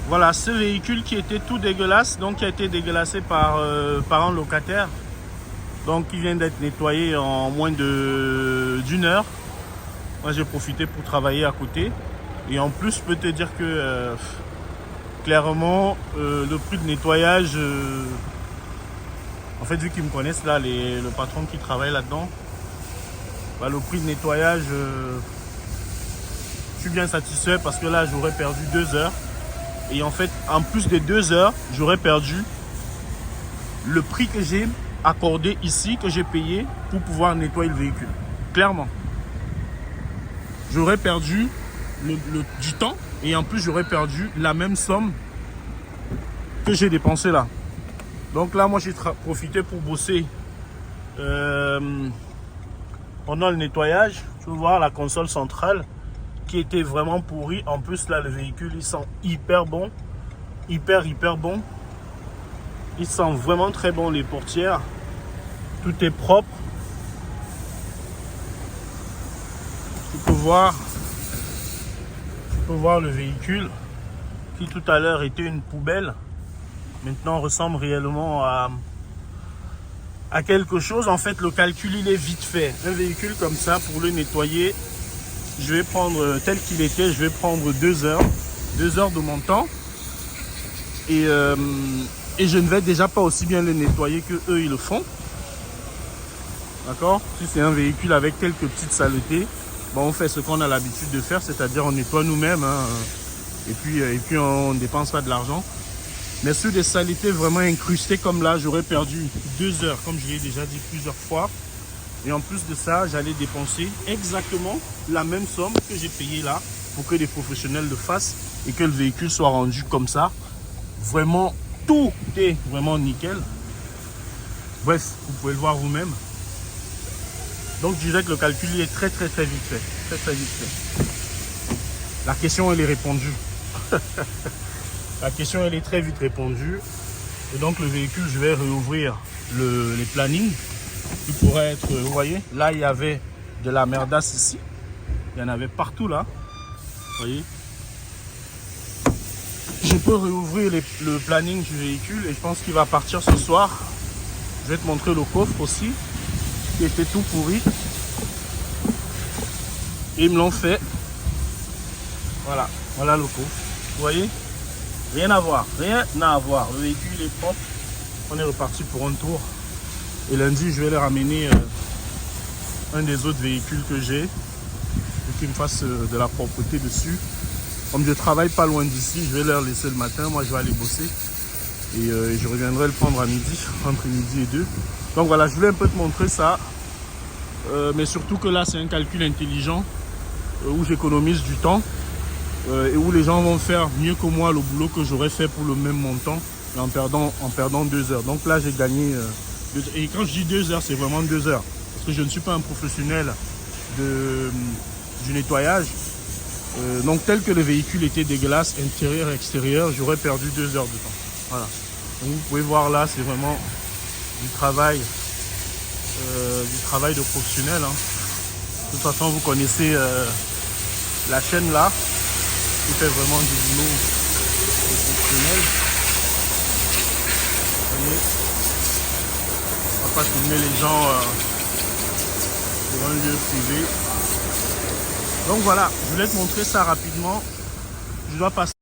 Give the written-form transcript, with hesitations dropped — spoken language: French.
Voilà, ce véhicule qui était tout dégueulasse, donc qui a été dégueulassé par un locataire. Donc il vient d'être nettoyé en moins d'une heure. Moi j'ai profité pour travailler à côté. Et en plus je peux te dire que clairement le prix de nettoyage, en fait vu qu'ils me connaissent là, le patron qui travaille là-dedans, bah, le prix de nettoyage, je suis bien satisfait parce que là j'aurais perdu 2 heures. Et en fait, en plus des 2 heures, j'aurais perdu le prix que j'ai accordé ici, que j'ai payé pour pouvoir nettoyer le véhicule. Clairement. J'aurais perdu du temps et en plus j'aurais perdu la même somme que j'ai dépensé là. Donc là, moi j'ai profité pour bosser pendant le nettoyage. Tu peux voir la console centrale qui était vraiment pourri. En plus là le véhicule il sent hyper bon, hyper bon. Il sent vraiment très bon. Les portières, tout est propre. Tu peux voir le véhicule qui tout à l'heure était une poubelle, maintenant ressemble réellement à quelque chose. En fait le calcul il est vite fait. Un véhicule comme ça, pour le nettoyer, je vais prendre tel qu'il était, je vais prendre 2 heures de mon temps et je ne vais déjà pas aussi bien le nettoyer que eux ils le font. D'accord? Si c'est un véhicule avec quelques petites saletés, bon, on fait ce qu'on a l'habitude de faire, c'est-à-dire on nettoie nous-mêmes, hein, et puis on ne dépense pas de l'argent. Mais sur des saletés vraiment incrustées comme là, j'aurais perdu 2 heures, comme je l'ai déjà dit plusieurs fois. Et en plus de ça, j'allais dépenser exactement la même somme que j'ai payée là pour que les professionnels le fassent et que le véhicule soit rendu comme ça. Vraiment, tout est vraiment nickel. Bref, vous pouvez le voir vous-même. Donc je dirais que le calcul est très vite fait. Très vite fait. La question elle est répondue. La question elle est très vite répondue. Et donc le véhicule, je vais réouvrir les plannings. Il pourrait être, vous voyez, là il y avait de la merdasse ici. Il y en avait partout là. Vous voyez. Je peux réouvrir le planning du véhicule et je pense qu'il va partir ce soir. Je vais te montrer le coffre aussi, qui était tout pourri. Et ils me l'ont fait. Voilà, voilà le coffre. Vous voyez, rien à voir, Le véhicule est propre. On est reparti pour un tour. Et lundi, je vais leur ramener un des autres véhicules que j'ai et qu'ils me fassent de la propreté dessus. Comme je travaille pas loin d'ici, je vais leur laisser le matin. Moi, je vais aller bosser et je reviendrai le prendre à midi, entre midi et 2. Donc voilà, je voulais un peu te montrer ça. Mais surtout que là, c'est un calcul intelligent où j'économise du temps et où les gens vont faire mieux que moi le boulot que j'aurais fait pour le même montant et en perdant 2 heures. Donc là, j'ai gagné... et quand je dis 2 heures, c'est vraiment 2 heures. Parce que je ne suis pas un professionnel du nettoyage. Donc tel que le véhicule était dégueulasse, intérieur, extérieur, j'aurais perdu 2 heures de temps. Voilà. Donc vous pouvez voir là, c'est vraiment du travail de professionnel. Hein. De toute façon, vous connaissez la chaîne là, qui fait vraiment du boulot professionnel. Vous voyez, on va pas filmer les gens sur un lieu privé. Donc voilà, je voulais te montrer ça rapidement. Je dois passer.